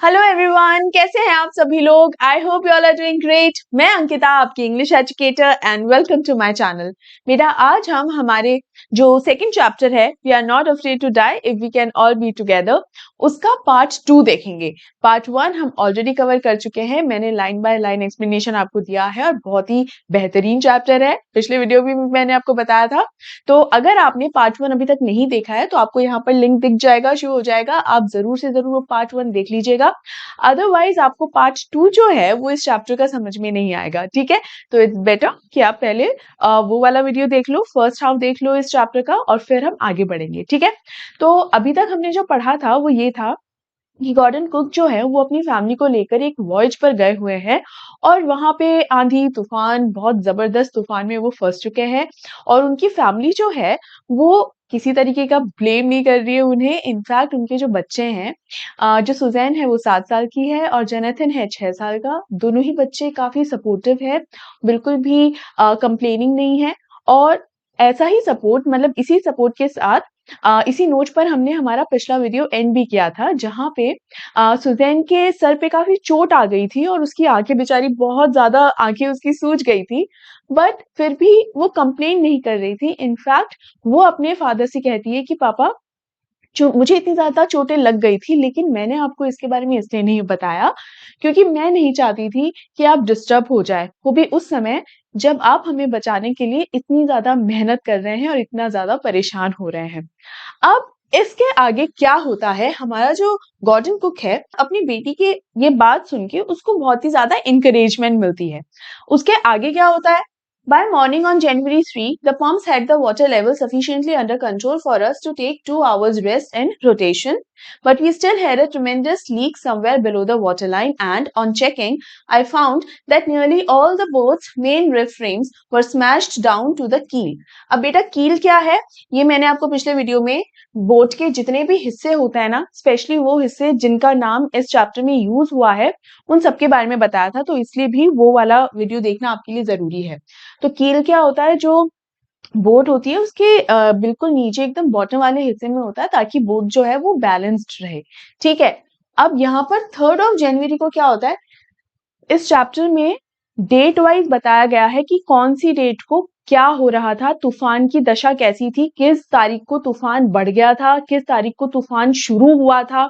Hello everyone, कैसे हैं आप सभी लोग। I hope you all are doing great. मैं अंकिता, आपकी English educator, and welcome to my channel. बेटा, आज हम हमारे जो सेकंड चैप्टर है we are not afraid to die if we can all be together, उसका पार्ट 2 देखेंगे। पार्ट 1 हम ऑलरेडी कवर कर चुके हैं। मैंने लाइन बाय लाइन एक्सप्लेनेशन आपको दिया है और बहुत ही बेहतरीन चैप्टर है। पिछले वीडियो भी मैंने आपको बताया था। तो अगर आपने पार्ट 1 अभी तक नहीं देखा है तो आपको यहाँ पर लिंक दिख जाएगा, शो हो जाएगा, आप जरूर से जरूर वो पार्ट 1 देख लीजिएगा। अदरवाइज आपको पार्ट 2 जो है वो इस चैप्टर का समझ में नहीं आएगा। ठीक है, तो इट्स बेटर कि आप पहले वो वाला वीडियो देख लो, फर्स्ट हाफ देख लो इस चैप्टर का, और फिर हम आगे बढ़ेंगे। ठीक है, तो अभी तक हमने जो पढ़ा था वो ये था कि गॉर्डन कुक जो है वो अपनी फैमिली को लेकर एक वॉयज पर गए हुए हैं और वहां पे आंधी तूफान, बहुत जबरदस्त तूफान में वो फंस चुके हैं। और उनकी फैमिली जो है वो किसी तरीके का ब्लेम नहीं कर रही है उन्हें। इनफैक्ट उनके जो बच्चे हैं, जो सुजैन है वो 7 साल की है और जेनेथन है 6 साल का। दोनों ही बच्चे काफी सपोर्टिव है, बिल्कुल भी कंप्लेनिंग नहीं है। और ऐसा ही सपोर्ट, मतलब इसी सपोर्ट के साथ इसी नोट पर हमने हमारा पिछला वीडियो एंड भी किया था, जहां पे सुजैन के सर पे काफी चोट आ गई थी और उसकी आंखें, बेचारी बहुत ज्यादा आंखें उसकी सूज गई थी, बट फिर भी वो कंप्लेन नहीं कर रही थी। इनफैक्ट वो अपने फादर से कहती है कि पापा, जो मुझे इतनी ज्यादा चोटें लग गई थी लेकिन मैंने आपको इसके बारे में इसलिए नहीं बताया क्योंकि मैं नहीं चाहती थी कि आप डिस्टर्ब हो जाए, वो भी उस समय जब आप हमें बचाने के लिए इतनी ज्यादा मेहनत कर रहे हैं और इतना ज्यादा परेशान हो रहे हैं। अब इसके आगे क्या होता है, हमारा जो गॉर्डन कुक है अपनी बेटी के ये बात सुन के उसको बहुत ही ज्यादा इंकरेजमेंट मिलती है। उसके आगे क्या होता है, by morning on January 3, the pumps had the water level sufficiently under control for us to take 2 hours rest and rotation, but we still had a tremendous leak somewhere below the waterline, and on checking, I found that nearly all the boat's main rib frames were smashed down to the keel. अब बेटा कील क्या है, ये मैंने आपको पिछले video में बोट के जितने भी हिस्से होते हैं ना, स्पेशली वो हिस्से जिनका नाम इस चैप्टर में यूज हुआ है, उन सबके बारे में बताया था, तो इसलिए भी वो वाला वीडियो देखना आपके लिए जरूरी है। तो कील क्या होता है, जो बोट होती है उसके बिल्कुल नीचे एकदम बॉटम वाले हिस्से में होता है ताकि बोट जो है वो बैलेंस्ड रहे। ठीक है, अब यहाँ पर 3 जनवरी को क्या होता है, इस चैप्टर में डेट वाइज बताया गया है कि कौन सी डेट को क्या हो रहा था, तूफान की दशा कैसी थी, किस तारीख को तूफान बढ़ गया था, किस तारीख को तूफान शुरू हुआ था,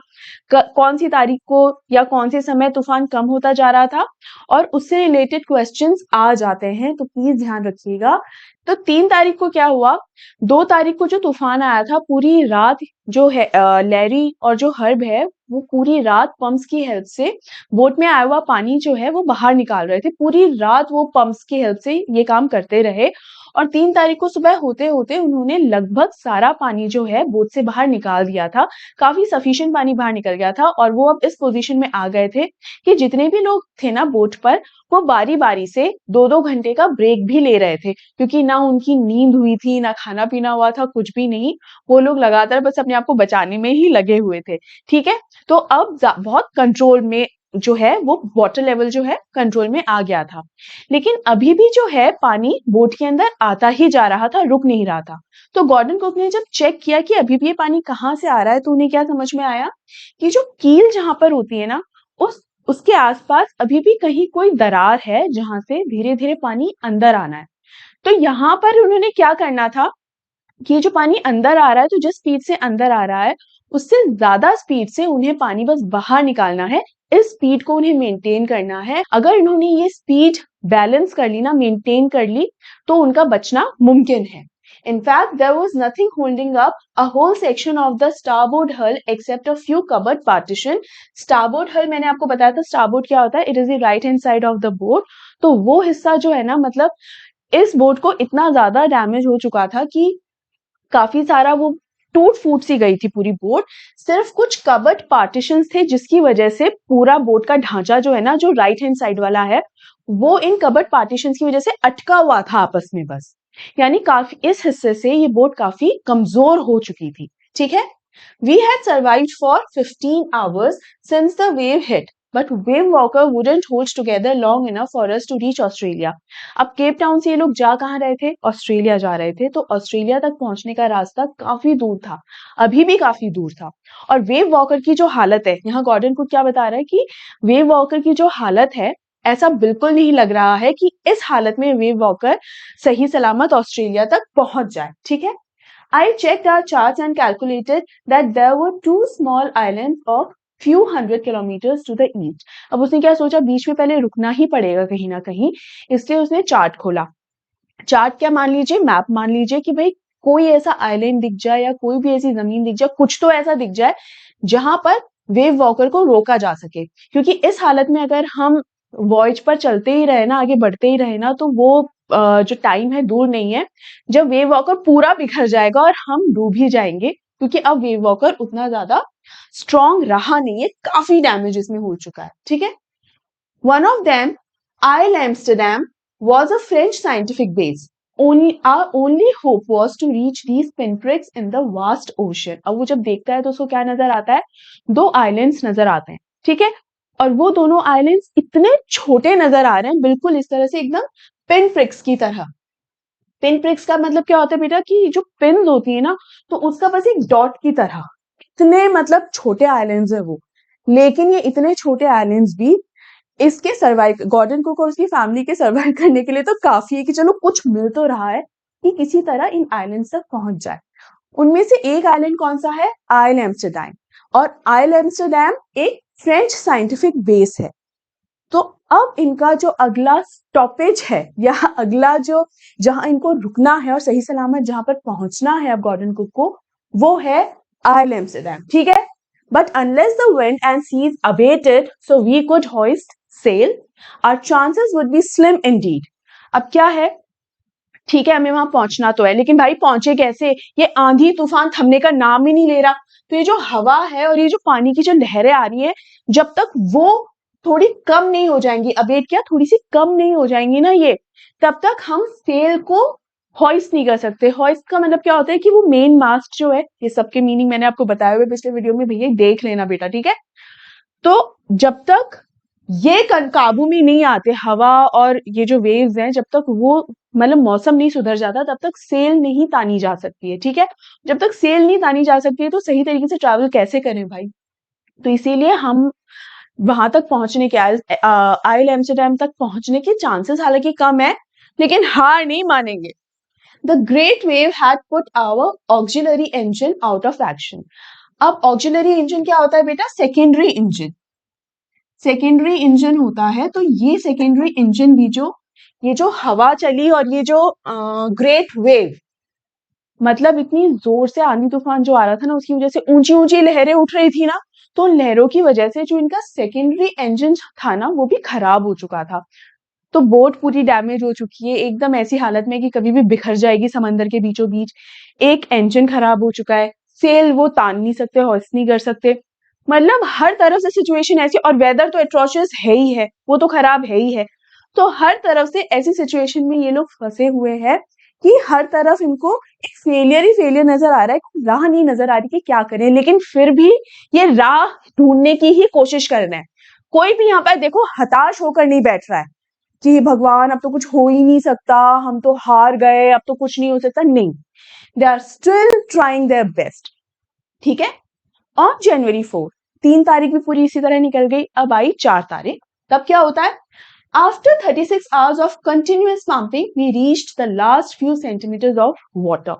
कौन सी तारीख को या कौन से समय तूफान कम होता जा रहा था, और उससे रिलेटेड क्वेश्चंस आ जाते हैं, तो प्लीज ध्यान रखिएगा। तो 3 तारीख को क्या हुआ, 2 तारीख को जो तूफान आया था, पूरी रात जो है लैरी और जो हर्ब है वो पूरी रात पंप्स की हेल्प से बोट में आया हुआ पानी जो है वो बाहर निकाल रहे थे। पूरी रात वो पंप्स की हेल्प से ये काम करते रहे और 3 तारीख को सुबह होते होते उन्होंने लगभग सारा पानी जो है बोट से बाहर निकाल दिया था। काफी सफिशिएंट पानी बाहर निकल गया था और वो अब इस पोजीशन में आ गए थे कि जितने भी लोग थे ना बोट पर, वो बारी बारी से 2-2 घंटे का ब्रेक भी ले रहे थे, क्योंकि ना उनकी नींद हुई थी, ना खाना पीना हुआ था, कुछ भी नहीं। वो लोग लगातार बस अपने आप को बचाने में ही लगे हुए थे। ठीक है, तो अब बहुत कंट्रोल में जो है वो वाटर लेवल जो है कंट्रोल में आ गया था, लेकिन अभी भी जो है पानी बोट के अंदर आता ही जा रहा था, रुक नहीं रहा था। तो गॉर्डन कुक ने जब चेक किया कि अभी भी ये पानी कहाँ से आ रहा है, तो उन्हें क्या समझ में आया कि जो कील जहां पर होती है ना, उसके आसपास अभी भी कहीं कोई दरार है जहां से धीरे धीरे पानी अंदर आना है। तो यहाँ पर उन्होंने क्या करना था कि ये जो पानी अंदर आ रहा है, तो जिस स्पीड से अंदर आ रहा है उससे ज्यादा स्पीड से उन्हें पानी बस बाहर निकालना है। इस स्पीड को उन्हें मेंटेन करना है। अगर इन्होंने ये स्पीड बैलेंस कर ली ना, मेंटेन कर ली, तो उनका बचना मुमकिन है। In fact, there was nothing holding up a whole section of the starboard hull except a few cupboard partition. Starboard hull मैंने आपको बताया था, starboard क्या होता है, it is the right hand side of the boat। तो वो हिस्सा जो है ना, मतलब इस बोट को इतना ज्यादा डैमेज हो चुका था कि काफी सारा वो टूट फूट सी गई थी पूरी बोट। सिर्फ कुछ कबर्ड पार्टीशंस थे जिसकी वजह से पूरा बोट का ढांचा जो है ना, जो राइट हैंड साइड वाला है, वो इन कबर्ड पार्टीशंस की वजह से अटका हुआ था आपस में बस। यानी काफी इस हिस्से से ये बोट काफी कमजोर हो चुकी थी। ठीक है, we had survived for 15 hours since the wave hit, but wave walker wouldn't hold together long enough for us to reach Australia. अब केप टाउन से ये लोग जा कहाँ रहे थे? ऑस्ट्रेलिया जा रहे थे। तो ऑस्ट्रेलिया तक पहुंचने का रास्ता काफी दूर था, अभी भी काफी दूर था। और वेव वॉकर की जो हालत है, यहाँ गॉर्डन को क्या बता रहा है कि वेव वॉकर की जो हालत है, ऐसा बिल्कुल नहीं लग रहा है कि इस हालत में वेव वॉकर सही सलामत ऑस्ट्रेलिया तक पहुंच जाए। ठीक है, I checked our charts and calculated that there were two small islands of few hundred kilometers to the east. अब उसने क्या सोचा, बीच में पहले रुकना ही पड़ेगा कहीं ना कहीं, इसलिए उसने चार्ट खोला। चार्ट क्या मान लीजिए, मैप मान लीजिए कि भाई कोई ऐसा आइलैंड दिख जाए या कोई भी ऐसी जमीन दिख जाए, कुछ तो ऐसा दिख जाए जहां पर वेव वॉकर को रोका जा सके। क्योंकि इस हालत में अगर हम वॉयज पर चलते ही रहे ना, आगे बढ़ते ही रहे ना, तो वो जो टाइम है दूर नहीं है जब वेव वॉकर पूरा बिखर जाएगा और हम डूब ही जाएंगे। क्योंकि अब वेव वॉकर उतना ज्यादा स्ट्रॉन्ग रहा नहीं है, काफी डैमेज इसमें हो चुका है। ठीक है, one of them, Ile Amsterdam, was a French scientific base. Our only hope was to reach these pinpricks in the vast ocean. अब वो जब देखता है तो उसको क्या नजर आता है? दो आइलैंड्स नजर आते हैं। ठीक है, और वो दोनों आइलैंड्स इतने छोटे नजर आ रहे हैं, बिल्कुल इस तरह से एकदम पिन प्रिक्स की तरह। पिन प्रिक्स का मतलब क्या होता है बेटा, कि जो पिन होती है ना, तो उसका बस एक डॉट की तरह। इतने मतलब छोटे आइलैंड्स है वो, लेकिन ये इतने छोटे आइलैंड्स भी इसके सर्वाइव, गॉर्डन कुक और उसकी फैमिली के सर्वाइव करने के लिए तो काफी है कि चलो कुछ मिल तो रहा है कि किसी तरह इन आइलैंड्स तक पहुंच जाए। उनमें से एक आइलैंड कौन सा है? आइल एम्स्टरडैम। और आइल एम्स्टरडैम एक फ्रेंच साइंटिफिक बेस है। तो अब इनका जो अगला स्टॉपेज है, या अगला जो जहां इनको रुकना है और सही सलामत जहां पर पहुंचना है अब गॉर्डन कुक को, वो है आइल एम्स्टरडैम। ठीक है, but unless the wind and seas abated so we could hoist sail, our chances would be slim indeed. अब क्या है, ठीक है हमें वहां पहुंचना तो है, लेकिन भाई पहुंचे कैसे? ये आंधी तूफान थमने का नाम ही नहीं ले रहा। तो ये जो हवा है और ये जो पानी की जो लहरें आ रही है, जब तक वो थोड़ी कम नहीं हो जाएंगी, अबेट क्या, थोड़ी सी कम नहीं हो जाएंगी ना ये, तब तक हम सेल को हॉइस्ट नहीं कर सकते। हॉइस्ट का मतलब क्या होता है कि वो मेन मास्ट जो है, ये सबके मीनिंग मैंने आपको बताया हुए पिछले वीडियो में, भैया देख लेना बेटा। ठीक है, तो जब तक ये काबू में नहीं आते हवा और ये जो वेव्स हैं, जब तक वो मतलब मौसम नहीं सुधर जाता, तब तक सेल नहीं तानी जा सकती है। ठीक है, जब तक सेल नहीं तानी जा सकती है तो सही तरीके से ट्रैवल कैसे करें भाई? तो इसीलिए हम वहां तक पहुंचने के, आइल एम्स्टरडैम तक पहुंचने के चांसेस हालांकि कम है, लेकिन हार नहीं मानेंगे। The great wave had put our auxiliary engine out of action. अब auxiliary engine क्या होता है बेटा? Secondary engine. सेकेंडरी इंजन होता है, तो ये सेकेंडरी इंजन भी जो, ये जो हवा चली और ये जो ग्रेट वेव, मतलब इतनी जोर से आंधी तूफान जो आ रहा था ना, उसकी वजह से ऊंची ऊंची लहरें उठ रही थी ना, तो लहरों की वजह से जो इनका सेकेंडरी इंजन था ना, वो भी खराब हो चुका था। तो बोट पूरी डैमेज हो चुकी है, एकदम ऐसी हालत में कि कभी भी बिखर जाएगी समंदर के बीचों बीच। एक इंजन खराब हो चुका है, सेल वो तान नहीं सकते, हॉइस्ट नहीं कर सकते, मतलब हर तरफ से सिचुएशन ऐसी, और वेदर तो एट्रोशियस है ही है, वो तो खराब है ही है। तो हर तरफ से ऐसी सिचुएशन में ये लोग फंसे हुए हैं कि हर तरफ इनको एक फेलियर ही फेलियर नजर आ रहा है, राह नहीं नजर आ रही कि क्या करें, लेकिन फिर भी ये राह ढूंढने की ही कोशिश कर रहे हैं। कोई भी यहाँ पर देखो हताश होकर नहीं बैठ रहा है कि भगवान अब तो कुछ हो ही नहीं सकता, हम तो हार गए, अब तो कुछ नहीं हो सकता, नहीं, they are still trying their best. ठीक है, ऑन जनवरी 4, 3 तारीख भी पूरी इसी तरह निकल गई, अब आई 4 तारीख। तब क्या होता है? After 36 hours of continuous pumping, we reached the last few centimeters of water.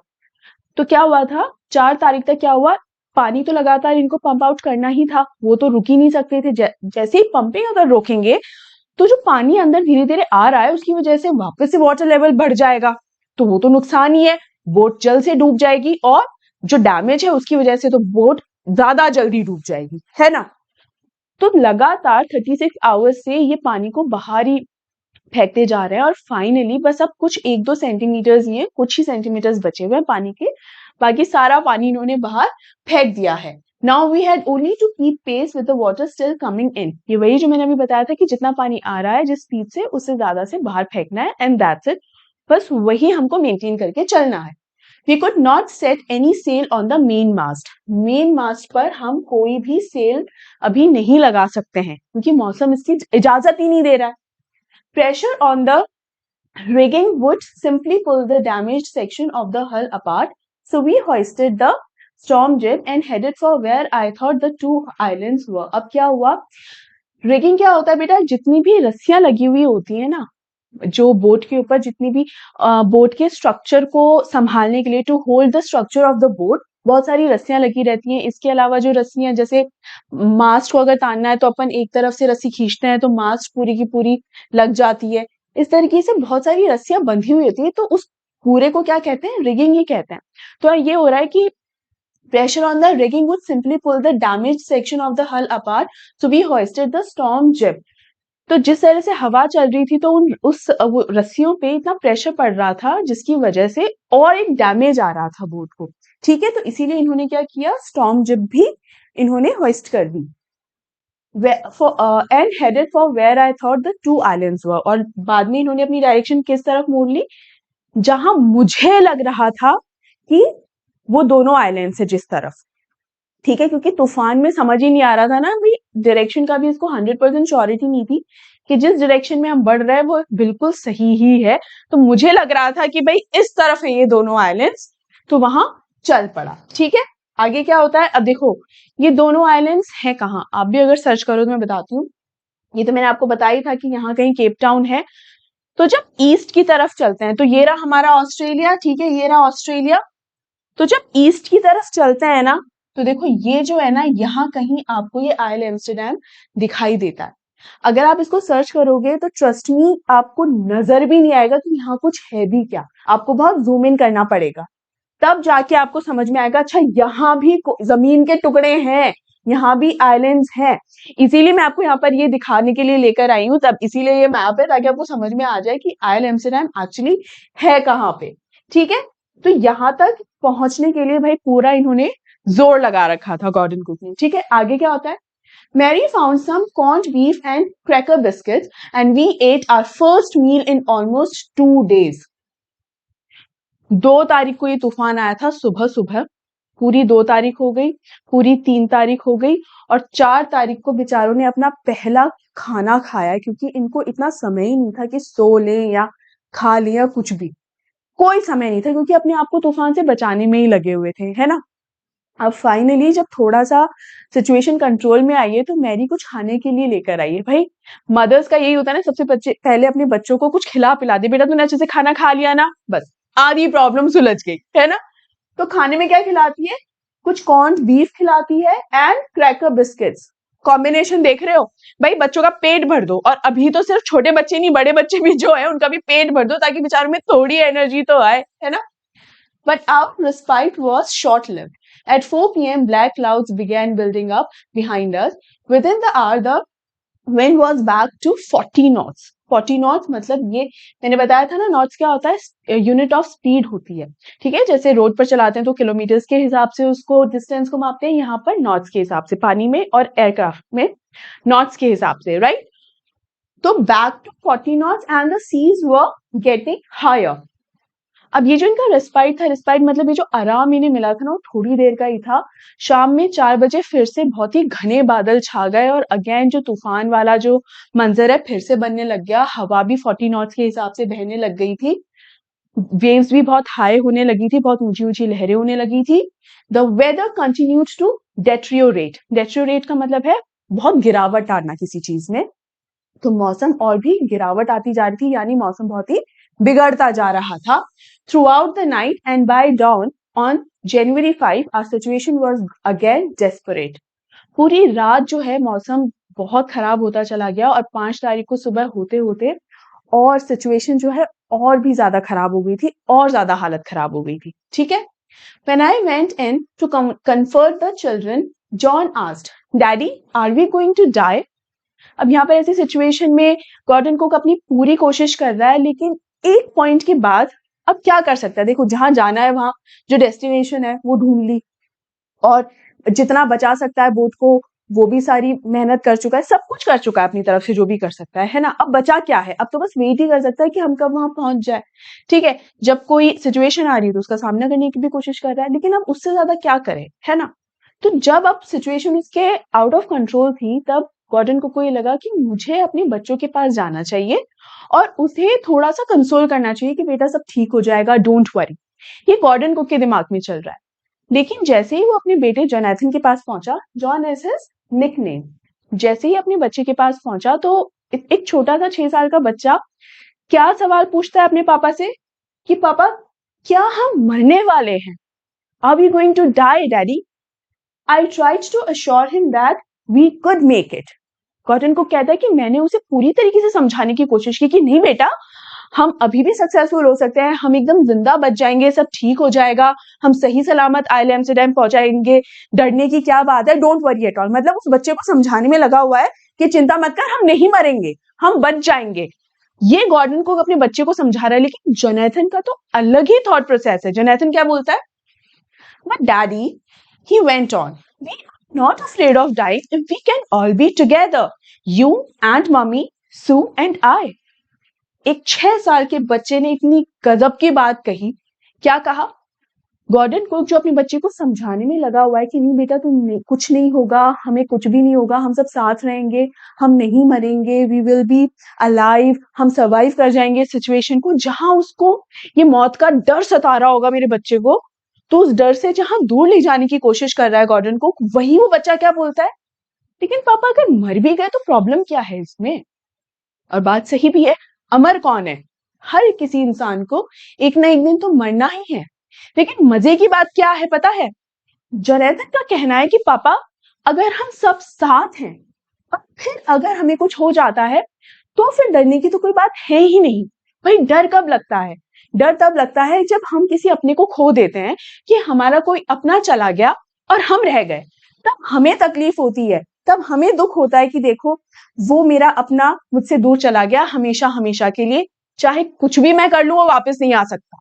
तो क्या हुआ था 4 तारीख तक? क्या हुआ, पानी तो लगातार इनको पंप आउट करना ही था, वो तो रुक ही नहीं सकते थे। जैसे ही पंपिंग अगर रोकेंगे तो जो पानी अंदर धीरे धीरे आ रहा है, उसकी वजह से वापस से वाटर लेवल बढ़ जाएगा, तो वो तो नुकसान ही है, बोट जल्द से डूब जाएगी, और जो डैमेज है उसकी वजह से तो बोट ज्यादा जल्दी डूब जाएगी, है ना। तो लगातार 36 आवर्स से ये पानी को बाहर ही फेंकते जा रहे हैं, और फाइनली बस अब कुछ 1-2 सेंटीमीटर्स ही है, कुछ ही सेंटीमीटर्स बचे हुए हैं पानी के, बाकी सारा पानी इन्होंने बाहर फेंक दिया है। Now we had only to keep pace with the water still coming in. ये वही जो मैंने अभी बताया था कि जितना पानी आ रहा है जिस स्पीड से, उससे ज्यादा से बाहर फेंकना है, एंड दैट्स इट। बस वही हमको मेंटेन करके चलना है। We could not set any sail on the main mast, main mast पर हम कोई भी सेल अभी नहीं लगा सकते हैं क्योंकि मौसम इसकी इजाजत ही नहीं दे रहा है। Pressure on the rigging would simply pull the damaged section of the hull apart, so we hoisted the storm jib and headed for where I thought the two islands were. अब क्या हुआ, रिगिंग क्या होता है बेटा, जितनी भी रस्सियां लगी हुई होती है ना, जो बोट के ऊपर जितनी भी बोट के स्ट्रक्चर को संभालने के लिए, to hold the structure of the boat, बहुत सारी रस्सियां लगी रहती हैं। इसके अलावा जो रस्सियां, जैसे मास्ट को अगर तानना है तो अपन एक तरफ से रस्सी खींचते हैं तो मास्ट पूरी की पूरी लग जाती है। इस तरीके से बहुत सारी रस्सियां बंधी हुई होती है, तो उस पूरे को क्या कहते हैं, रिगिंग ही कहते हैं। तो ये हो रहा है कि pressure on the rigging would simply pull the damaged section of the hull apart, so we hoisted the storm jib. तो जिस तरह से हवा चल रही थी तो उस रस्सियों पे इतना प्रेशर पड़ रहा था जिसकी वजह से और एक डैमेज आ रहा था बोट को। ठीक है, तो इसीलिए इन्होंने क्या किया, स्टॉर्म जिब भी इन्होंने होइस्ट कर दी। And headed for where I thought the two islands were, और बाद में इन्होंने अपनी डायरेक्शन किस तरफ मोड़ ली, जहां मुझे लग रहा था कि वो दोनों आइलैंड्स है जिस तरफ। ठीक है, क्योंकि तूफान में समझ ही नहीं आ रहा था ना, भाई डायरेक्शन का भी इसको 100% श्योरिटी नहीं थी कि जिस डायरेक्शन में हम बढ़ रहे हैं वो बिल्कुल सही ही है। तो मुझे लग रहा था कि भाई इस तरफ है ये दोनों आइलैंड्स, तो वहां चल पड़ा। ठीक है, आगे क्या होता है, अब देखो ये दोनों आइलैंड्स हैं कहाँ, आप भी अगर सर्च करो तो मैं बताती हूँ। ये तो मैंने आपको बताया था कि यहाँ कहीं केप टाउन है। तो जब ईस्ट की तरफ चलते हैं तो ये रहा हमारा ऑस्ट्रेलिया, ठीक है, ये रहा ऑस्ट्रेलिया। तो जब ईस्ट की तरफ चलते हैं ना, तो देखो ये जो है ना, यहाँ कहीं आपको ये आइल एम्स्टरडैम दिखाई देता है। अगर आप इसको सर्च करोगे तो ट्रस्ट मी आपको नजर भी नहीं आएगा कि यहाँ कुछ है भी क्या, आपको बहुत जूम इन करना पड़ेगा, तब जाके आपको समझ में आएगा अच्छा यहाँ भी जमीन के टुकड़े हैं, यहाँ भी आइलैंड्स हैं। इसीलिए मैं आपको यहाँ पर ये दिखाने के लिए लेकर आई हूँ, तब इसीलिए ये मैप है ताकि आपको समझ में आ जाए कि आइल एम्स्टरडैम एक्चुअली है कहाँ पे। ठीक है, तो यहाँ तक पहुंचने के लिए भाई पूरा इन्होंने जोर लगा रखा था गॉर्डन कुक ने। ठीक है, आगे क्या होता है, Mary found some corned beef and cracker biscuits and we ate our first meal in almost 2 days। 2 तारीख को ये तूफान आया था सुबह सुबह, पूरी 2 तारीख हो गई, पूरी 3 तारीख हो गई, और 4 तारीख को बेचारों ने अपना पहला खाना खाया, क्योंकि इनको इतना समय ही नहीं था कि सो लें या खा लें या कुछ भी, कोई समय नहीं था, क्योंकि अपने आप को तूफान से बचाने में ही लगे हुए थे, है ना। अब फाइनली जब थोड़ा सा सिचुएशन कंट्रोल में आई है तो मैरी कुछ खाने के लिए लेकर आई है। भाई मदर्स का यही होता है ना, सबसे पहले अपने बच्चों को कुछ खिला पिला दे, बेटा तूने अच्छे से खाना खा लिया ना, बस आधी प्रॉब्लम सुलझ गई, है ना। तो खाने में क्या खिलाती है, कुछ कॉर्न बीफ खिलाती है एंड क्रैकर बिस्किट्स। कॉम्बिनेशन देख रहे हो, भाई बच्चों का पेट भर दो, और अभी तो सिर्फ छोटे बच्चे नहीं, बड़े बच्चे भी जो है उनका भी पेट भर दो ताकि बेचारों में थोड़ी एनर्जी तो आए, है ना। But our respite was short-lived. At 4 p.m., black clouds began building up behind us. Within the hour, the wind was back to 40 knots. 40 knots मतलब ये मैंने बताया था ना, knots क्या होता है, यूनिट ऑफ स्पीड होती है। ठीक है, जैसे रोड पर चलाते हैं तो किलोमीटर्स के हिसाब से उसको डिस्टेंस को मापते हैं, यहाँ पर नॉट्स के हिसाब से, पानी में और एयरक्राफ्ट में नॉट्स के हिसाब से, राइट। तो back to 40 knots and the seas were getting higher. अब ये जो इनका रेस्पाइट था, रेस्पाइट मतलब ये जो आराम इन्हें मिला था ना, वो थोड़ी देर का ही था। शाम में 4 बजे फिर से बहुत ही घने बादल छा गए और अगेन जो तूफान वाला जो मंजर है फिर से बनने लग गया। हवा भी 40 नॉट्स के हिसाब से बहने लग गई थी, वेव्स भी बहुत हाई होने लगी थी, बहुत ऊंची ऊंची लहरें होने लगी थी। The weather continued to deteriorate. Deteriorate का मतलब है बहुत गिरावट आना किसी चीज में, तो मौसम और भी गिरावट आती जा रही थी, यानी मौसम बहुत ही बिगड़ता जा रहा था। Throughout the night and by dawn on January 5 our situation was again desperate. पूरी रात जो है मौसम बहुत खराब होता चला गया, और 5 तारीख को सुबह होते होते और सिचुएशन जो है और भी ज्यादा खराब हो गई थी, और ज्यादा हालत खराब हो गई थी। ठीक है, When I went in to comfort the children, John asked, "Daddy, are we going to die?" अब यहाँ पर ऐसी सिचुएशन में गॉर्डन कुक अपनी पूरी कोशिश कर रहा है, लेकिन एक पॉइंट के बाद अब क्या कर सकता है। देखो जहां जाना है, वहां जो डेस्टिनेशन है वो ढूंढ ली, और जितना बचा सकता है बोट को वो भी सारी मेहनत कर चुका है, सब कुछ कर चुका है अपनी तरफ से जो भी कर सकता है ना। अब बचा क्या है, अब तो बस वेट ही कर सकता है कि हम कब वहां पहुंच जाए। ठीक है, जब कोई सिचुएशन आ रही है तो उसका सामना करने की भी कोशिश कर रहा है, लेकिन अब उससे ज्यादा क्या करे, है ना। तो जब अब सिचुएशन उसके आउट ऑफ कंट्रोल थी, तब गॉर्डन को ये लगा कि मुझे अपने बच्चों के पास जाना चाहिए और उसे थोड़ा सा कंसोल करना चाहिए कि बेटा सब ठीक हो जाएगा, डोंट वरी। ये गॉर्डन कुक के दिमाग में चल रहा है। लेकिन जैसे ही वो अपने बेटे जोनाथन के पास पहुंचा, जॉन इज हिज निकनेम, जैसे ही अपने बच्चे के पास पहुंचा तो एक छोटा सा 6 साल का बच्चा क्या सवाल पूछता है अपने पापा से कि पापा, क्या हम मरने वाले हैं? Are we going to die daddy? I tried to assure him that we could make it. Gordon को कहता है कि मैंने उसे पूरी तरीके से समझाने की कोशिश की कि नहीं बेटा, हम अभी भी सक्सेसफुल हो सकते हैं, हम एकदम जिंदा बच जाएंगे, सब ठीक हो जाएगा, हम सही सलामत आइल एम्स्टर्डम पहुंचाएंगे, डरने की क्या बात है, डोंट वरी एट ऑल। मतलब उस बच्चे को समझाने में लगा हुआ है कि चिंता मत कर, हम नहीं मरेंगे, हम बच जाएंगे। ये गॉर्डन को अपने बच्चे को समझा रहा है, लेकिन जोनाथन का तो अलग ही थॉट प्रोसेस है। जोनाथन क्या बोलता है? But daddy, he went on, we are not afraid of dying if we can all be together, you and mummy, Sue and I। एक 6 साल के बच्चे ने इतनी गजब की बात कही। क्या कहा? गॉर्डन कुक जो अपने बच्चे को समझाने में लगा हुआ है कि नहीं बेटा, तुम कुछ नहीं होगा, हमें कुछ भी नहीं होगा, हम सब साथ रहेंगे, हम नहीं मरेंगे, वी विल बी अलाइव, हम सर्वाइव कर जाएंगे सिचुएशन को। जहां उसको ये मौत का डर सता रहा होगा मेरे बच्चे को, तो उस डर से जहां दूर ले जाने की कोशिश कर रहा है गॉर्डन कुक, वही वो बच्चा क्या बोलता है? लेकिन पापा, अगर मर भी गए तो प्रॉब्लम क्या है इसमें? और बात सही भी है, अमर कौन है? हर किसी इंसान को एक ना एक दिन तो मरना ही है। लेकिन मजे की बात क्या है पता है? जोनाथन का कहना है कि पापा, अगर हम सब साथ हैं और फिर अगर हमें कुछ हो जाता है तो फिर डरने की तो कोई बात है ही नहीं। भाई, डर कब लगता है? डर तब लगता है जब हम किसी अपने को खो देते हैं, कि हमारा कोई अपना चला गया और हम रह गए, तब हमें तकलीफ होती है, तब हमें दुख होता है कि देखो, वो मेरा अपना मुझसे दूर चला गया हमेशा हमेशा के लिए, चाहे कुछ भी मैं कर लूं वो वापस नहीं आ सकता।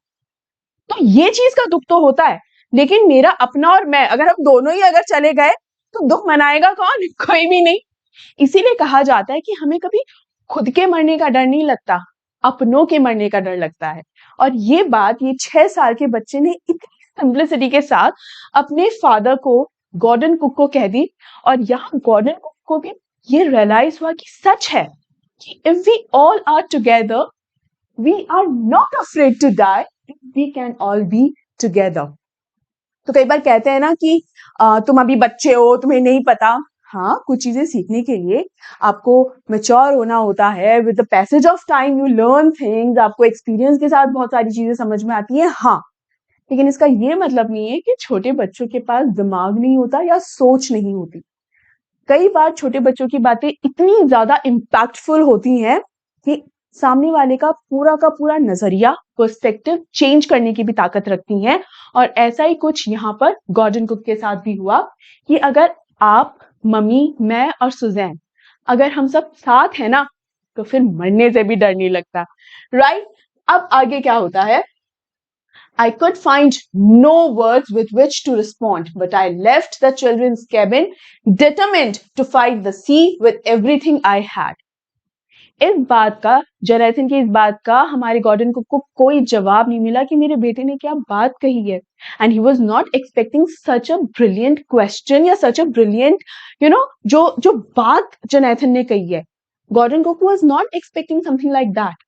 तो ये चीज का दुख तो होता है, लेकिन मेरा अपना और मैं, अगर हम दोनों ही अगर चले गए तो दुख मनाएगा कौन? कोई भी नहीं। इसीलिए कहा जाता है कि हमें कभी खुद के मरने का डर नहीं लगता, अपनों के मरने का डर लगता है। और ये बात ये 6 साल के बच्चे ने इतनी सिंपलिसिटी के साथ अपने फादर को, गॉर्डन कुक को कह दी। और यहाँ गॉर्डन कुक को भी ये रियलाइज हुआ कि सच है कि if we all are together, we are not afraid to die, we can all be together. तो कई बार कहते हैं ना कि तुम अभी बच्चे हो, तुम्हें नहीं पता। हाँ, कुछ चीजें सीखने के लिए आपको मेच्योर होना होता है। With the passage of time you learn things, आपको एक्सपीरियंस के साथ बहुत सारी चीजें समझ में आती है। हाँ, लेकिन इसका ये मतलब नहीं है कि छोटे बच्चों के पास दिमाग नहीं होता या सोच नहीं होती। कई बार छोटे बच्चों की बातें इतनी ज्यादा इम्पैक्टफुल होती हैं कि सामने वाले का पूरा नजरिया, पर्सपेक्टिव चेंज करने की भी ताकत रखती हैं। और ऐसा ही कुछ यहाँ पर गॉर्डन कुक के साथ भी हुआ कि अगर आप, मम्मी, मैं और सुजैन, अगर हम सब साथ हैं ना, तो फिर मरने से भी डर नहीं लगता, राइट? अब आगे क्या होता है? I could find no words with which to respond, but I left the children's cabin determined to fight the sea with everything I had. इस बात का, जोनाथन की इस बात का हमारे गॉर्डन कुक को कोई जवाब नहीं मिला कि मेरे बेटे ने क्या बात कही है। And he was not expecting such a brilliant question या सच अ ब्रिलियंट जो बात जोनाथन ने कही है। Gordon Cook was not expecting something like that.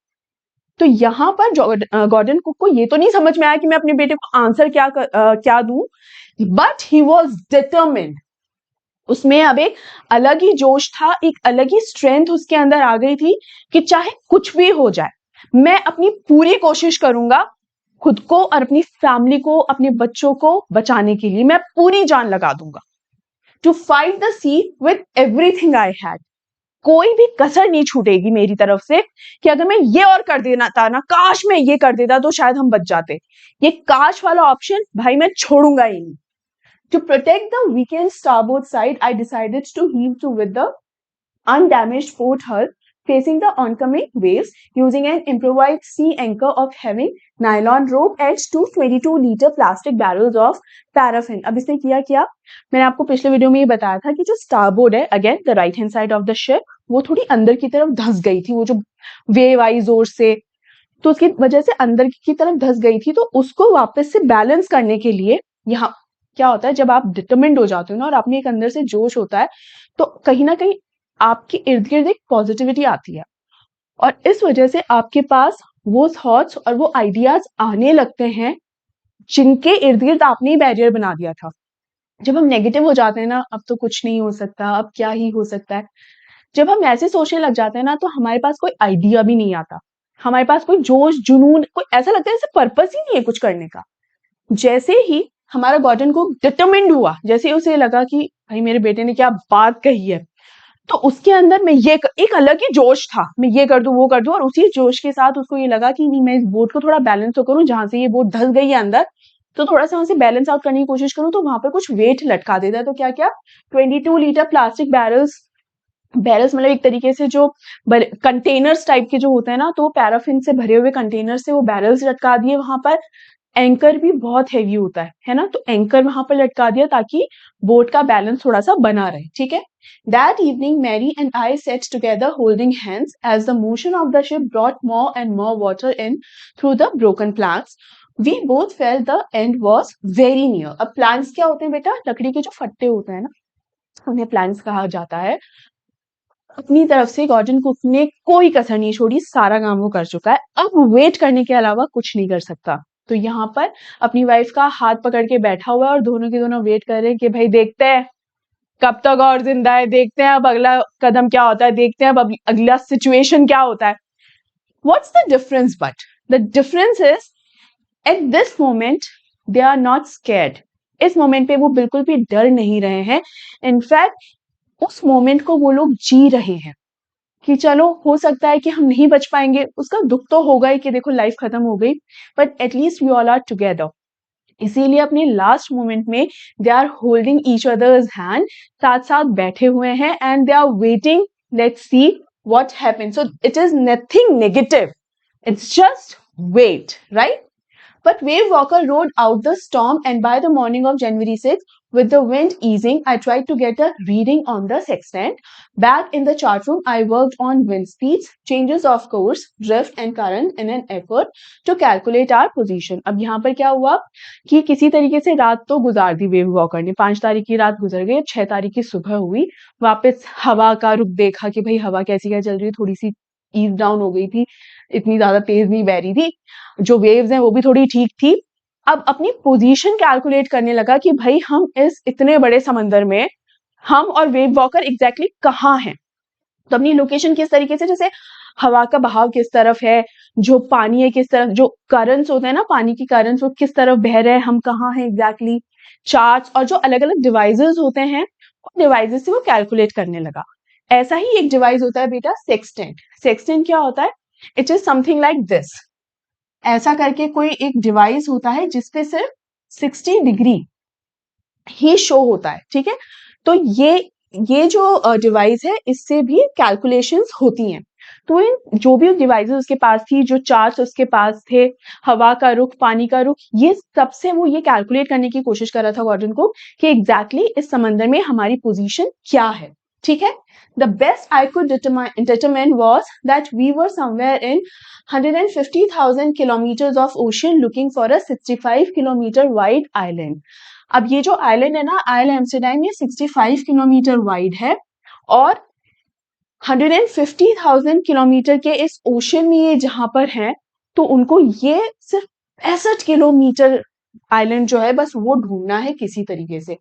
तो यहाँ पर गॉर्डन कुक को ये तो नहीं समझ में आया कि मैं अपने बेटे को आंसर क्या दूं, बट ही वॉज डिटरमिन्ड। उसमें अब एक अलग ही जोश था, एक अलग ही स्ट्रेंथ उसके अंदर आ गई थी कि चाहे कुछ भी हो जाए, मैं अपनी पूरी कोशिश करूंगा खुद को और अपनी फैमिली को, अपने बच्चों को बचाने के लिए मैं पूरी जान लगा दूंगा। To fight the sea with everything I had. कोई भी कसर नहीं छूटेगी मेरी तरफ से कि अगर मैं ये और कर देना था ना, काश मैं ये कर देता तो शायद हम बच जाते। ये काश वाला ऑप्शन भाई मैं छोड़ूंगा ही नहीं। To protect the weakened starboard side, I decided to heave to with the undamaged port hull facing the oncoming waves using an improvised sea anchor of having nylon rope and 222-liter plastic barrels of paraffin. अब इसने किया क्या, मैंने आपको पिछले video में ये बताया था कि जो स्टारबोर्ड है, again the right hand side of the ship, वो थोड़ी अंदर की तरफ धंस गई थी, वो जो वेव आई जोर से, तो उसकी वजह से अंदर की तरफ धंस गई थी। तो उसको वापस से बैलेंस करने के लिए, यहाँ क्या होता है, जब आप डिटरमिन्ड हो जाते हो ना और आपने एक अंदर से जोश होता है, तो कहीं ना कहीं आपके इर्द गिर्द एक पॉजिटिविटी आती है और इस वजह से आपके पास वो थॉट्स और वो आइडियाज आने लगते हैं जिनके इर्द गिर्द आपने ही बैरियर बना दिया था। जब हम नेगेटिव हो जाते हैं ना, अब तो कुछ नहीं हो सकता, अब क्या ही हो सकता है, जब हम ऐसे सोचने लग जाते हैं ना, तो हमारे पास कोई आइडिया भी नहीं आता, हमारे पास कोई जोश जुनून, कोई ऐसा लगता है जैसे पर्पस ही नहीं है कुछ करने का। जैसे ही हमारा गॉर्डन को डिटरमिन्ड हुआ, जैसे उसे लगा कि भाई मेरे बेटे ने क्या बात कही है, तो उसके अंदर में ये एक अलग ही जोश था, मैं ये कर दूं वो कर दूं, और उसी जोश के साथ उसको ये लगा कि नहीं, मैं इस बोट को थोड़ा बैलेंस तो करूं, जहां से ये बोट धस गई है अंदर, तो थोड़ा सा वहां से बैलेंस आउट करने की कोशिश करूं, तो वहां पर कुछ वेट लटका देता है। तो क्या क्या, 22 लीटर प्लास्टिक बैरल्स, बैरल्स मतलब एक तरीके से जो कंटेनर्स टाइप के जो होते हैं ना, तो पैराफिन से भरे हुए कंटेनर से वो बैरल्स लटका दिए वहां पर। एंकर भी बहुत हैवी होता है ना, तो एंकर वहां पर लटका दिया ताकि बोट का बैलेंस थोड़ा सा बना रहे, ठीक है। That evening, Mary and I sat together holding hands as the motion of the ship brought more and more water in through the broken planks. We both felt the end was very near. अब planks क्या होते हैं बेटा, लकड़ी के जो फट्टे होते हैं ना, उन्हें planks कहा जाता है। अपनी तरफ से गॉर्डन कुक ने कोई कसर नहीं छोड़ी, सारा काम वो कर चुका है, अब वेट करने के अलावा कुछ नहीं कर सकता। तो यहाँ पर अपनी वाइफ का हाथ पकड़ के बैठा हुआ है और दोनों के दोनों वेट कर रहे हैं कि भाई देखते हैं कब तक और जिंदा है, देखते हैं अब अगला कदम क्या होता है, देखते हैं अब अगला सिचुएशन क्या होता है। What's the difference, but the difference is at this moment they are not scared. इस मोमेंट पे वो बिल्कुल भी डर नहीं रहे हैं, इनफैक्ट उस मोमेंट को वो लोग जी रहे हैं कि चलो हो सकता है कि हम नहीं बच पाएंगे, उसका दुख तो होगा ही कि देखो लाइफ खत्म हो गई, but at least we all are together. इसीलिए अपने लास्ट मोमेंट में they are holding each others hand, साथ साथ बैठे हुए हैं, and they are waiting, let's see what happens. So it is nothing negative, it's just wait, right? But Wave Walker rode out the storm, and by the morning of January 6th, with the wind easing, I tried to get a reading on the sextant. Back in the chart room, I worked on wind speeds, changes of course, drift and current in an effort to calculate our position. अब यहाँ पर क्या हुआ कि किसी तरीके से रात तो गुजार दी वेव वॉकर ने, 5 तारीख की रात गुजर गई, 6 तारीख की सुबह हुई, वापस हवा का रुख देखा कि भाई हवा कैसी क्या चल रही है, थोड़ी सी ईज डाउन हो गई थी, इतनी ज्यादा तेज नहीं बह रही थी, जो वेव्स हैं वो भी थोड़ी ठीक थी। अब अपनी पोजीशन कैलकुलेट करने लगा कि भाई हम इस इतने बड़े समंदर में, हम और वेव वॉकर एग्जैक्टली कहाँ हैं। तो अपनी लोकेशन किस तरीके से, जैसे हवा का बहाव किस तरफ है, जो पानी है किस तरफ, जो करंट्स होते हैं ना, पानी की करंट्स वो किस तरफ बह रहे हैं, हम कहाँ हैं एग्जैक्टली, चार्ट्स और जो अलग अलग डिवाइसेस होते हैं, उन डिवाइसेस से वो कैलकुलेट करने लगा। ऐसा ही एक डिवाइस होता है बेटा सेक्सटेंट। सेक्सटेंट क्या होता है, it is something like this, ऐसा करके कोई एक डिवाइस होता है जिसपे सिर्फ 60 डिग्री ही शो होता है, ठीक है। तो ये जो डिवाइस है, इससे भी कैलकुलेशंस होती हैं। तो इन जो भी डिवाइसेस उसके पास थी, जो चार्ट्स उसके पास थे, हवा का रुख, पानी का रुख, ये सबसे वो ये कैलकुलेट करने की कोशिश कर रहा था गॉर्डन को कि एग्जैक्टली इस समंदर में हमारी पोजीशन क्या है, ठीक है। The best I could determine was that we were somewhere in 150,000 kilometers of ocean looking for a 65 kilometer wide island. अब ये जो आइलैंड है ना, आइल एम्स्टरडैम, ये 65 किलोमीटर वाइड है और 150,000 किलोमीटर के इस ओशन में ये जहां पर है, तो उनको ये सिर्फ 65 किलोमीटर आइलैंड जो है बस वो ढूंढना है किसी तरीके से।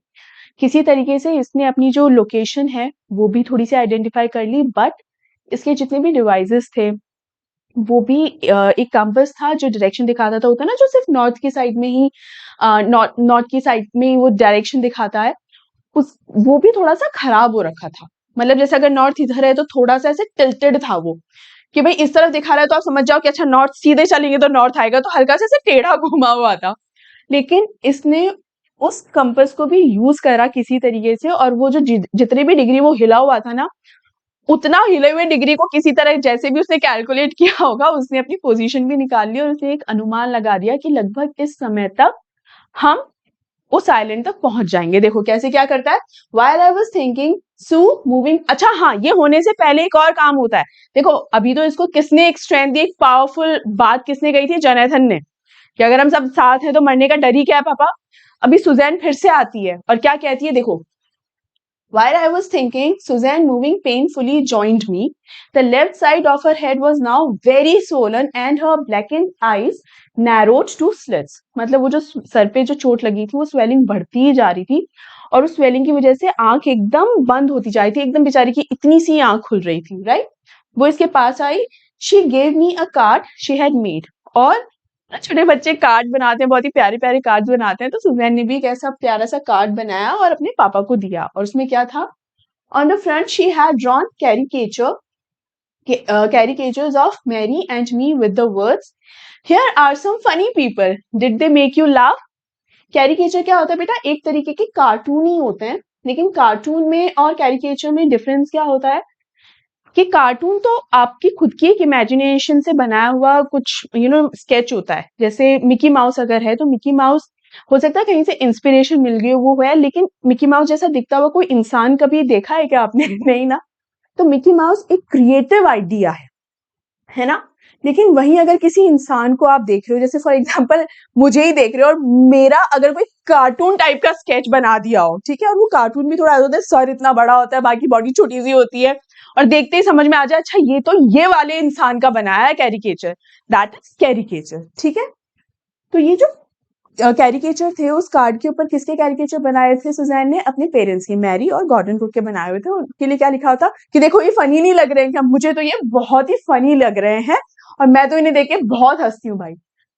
किसी तरीके से इसने अपनी जो लोकेशन है वो भी थोड़ी सी आइडेंटिफाई कर ली, बट इसके जितने भी डिवाइसेस थे वो भी एक कंपास था जो डायरेक्शन दिखाता था, होता है ना जो सिर्फ नॉर्थ की साइड में ही नॉर्थ की साइड में वो डायरेक्शन दिखाता है, उस वो भी थोड़ा सा खराब हो रखा था। मतलब जैसे अगर नॉर्थ इधर है तो थोड़ा सा ऐसे टिल्टेड था वो, कि भाई इस तरफ दिखा रहा है तो आप समझ जाओ कि अच्छा नॉर्थ सीधे चलेंगे तो नॉर्थ आएगा, तो हल्का से टेढ़ा घुमा हुआ था। लेकिन इसने उस कंपास को भी यूज करा किसी तरीके से, और वो जो जितनी भी डिग्री वो हिला हुआ था ना, उतना हिले हुए डिग्री को किसी तरह जैसे भी उसने कैलकुलेट किया होगा, उसने अपनी पोजीशन भी निकाल ली और उसने एक अनुमान लगा दिया कि लगभग इस समय तक हम उस आइलैंड तक पहुंच जाएंगे। देखो कैसे क्या करता है, while I was thinking Sue moving. अच्छा हाँ, ये होने से पहले एक और काम होता है। देखो अभी तो इसको किसने एक स्ट्रेंथ दी, एक पावरफुल बात किसने कही थी, जोनाथन ने, कि अगर हम सब साथ हैं तो मरने का डर ही क्या है पापा। अभी सुजैन फिर से आती है और क्या कहती है, देखो, while I was thinking, Suzanne moving painfully joined me. The left side of her head was now very swollen and her blackened eyes narrowed to slits. मतलब वो जो सर पे जो चोट लगी थी वो स्वेलिंग बढ़ती ही जा रही थी और उस स्वेलिंग की वजह से आंख एकदम बंद होती जा रही थी, एकदम बेचारी की इतनी सी आंख खुल रही थी, राइट। वो इसके पास आई। She gave me a card she had made. और छोटे बच्चे कार्ड बनाते हैं, बहुत ही प्यारे प्यारे कार्ड बनाते हैं, तो सुजैन ने भी एक ऐसा प्यारा सा कार्ड बनाया और अपने पापा को दिया। और उसमें क्या था, on the front she had drawn caricatures of Mary and me with the words, here are some funny people, did they make you laugh? Caricature क्या होता है बेटा, एक तरीके के कार्टून ही होते हैं, लेकिन कार्टून में और कैरिकेचर में डिफरेंस क्या होता है कि कार्टून तो आपकी खुद की एक इमेजिनेशन से बनाया हुआ कुछ स्केच होता है। जैसे मिकी माउस अगर है तो मिकी माउस हो सकता है कहीं से इंस्पिरेशन मिल गई हो, वो है, लेकिन मिकी माउस जैसा दिखता हुआ कोई इंसान कभी देखा है क्या आपने? नहीं ना। तो मिकी माउस एक क्रिएटिव आइडिया है ना। लेकिन वहीं अगर किसी इंसान को आप देख रहे हो, जैसे फॉर एग्जांपल मुझे ही देख रहे हो और मेरा अगर कोई कार्टून टाइप का स्केच बना दिया हो, ठीक है, और वो कार्टून भी थोड़ा होता है, सर इतना बड़ा होता है, बाकी बॉडी छोटी सी होती है, और देखते ही समझ में आ जाए अच्छा ये तो ये वाले इंसान का बनाया है कैरिकेचर, दैट इज कैरिकेचर, ठीक है। तो ये जो कैरिकेचर थे उस कार्ड के ऊपर किसके कैरिकेचर बनाए थे सुजैन ने, अपने पेरेंट्स के, मैरी और गॉर्डन कुक के बनाए हुए थे। उनके लिए क्या लिखा होता कि देखो ये फनी नहीं लग रहे हैं क्या, मुझे तो ये बहुत ही फनी लग रहे हैं और मैं तो इन्हें देख के बहुत हंसती हूँ भाई,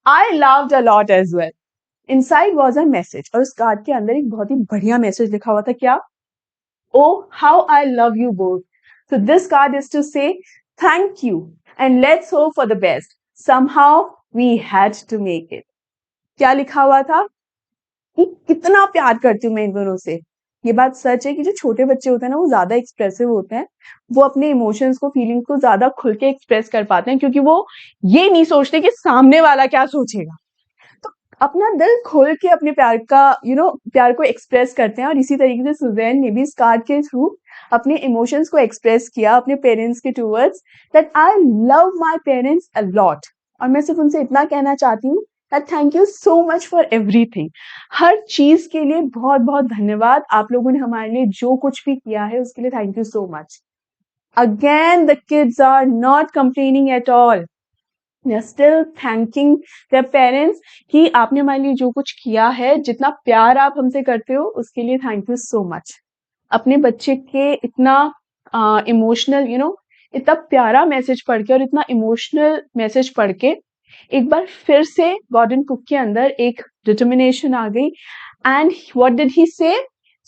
I loved a lot as well. Inside was a message, और उस कार्ड के अंदर एक बहुत ही बढ़िया मैसेज लिखा हुआ था, क्या, oh how I love you both. So this card is to say thank you and let's hope for the best. Somehow we had to make it. क्या लिखा हुआ था कि कितना प्यार करती हूँ मैं इन दोनों से। ये बात सच है कि जो छोटे बच्चे होते हैं ना वो ज्यादा एक्सप्रेसिव होते हैं, वो अपने इमोशंस को, फीलिंग्स को ज्यादा खुल के एक्सप्रेस कर पाते हैं, क्योंकि वो ये नहीं सोचते कि सामने वाला क्या सोचेगा। तो अपना दिल खोल के अपने प्यार का प्यार को एक्सप्रेस करते हैं। और इसी तरीके से सुजैन ने भी इस कार्ड के थ्रू अपने इमोशंस को एक्सप्रेस किया अपने पेरेंट्स के towards, that I love my parents a lot. और मैं सिर्फ उनसे इतना कहना चाहती हूँ that thank you so much for everything. हर चीज के लिए बहुत बहुत धन्यवाद, आप लोगों ने हमारे लिए जो कुछ भी किया है उसके लिए thank you so much. Again the kids are not complaining at all, they are still thanking their parents कि आपने हमारे लिए जो कुछ किया है, जितना प्यार आप हमसे करते हो उसके लिए थैंक यू सो मच। अपने बच्चे के इतना इमोशनल इतना प्यारा मैसेज पढ़ के और इतना इमोशनल मैसेज पढ़ के एक बार फिर से गॉर्डन कुक के अंदर एक डिटर्मिनेशन आ गई। एंड व्हाट डिड ही से,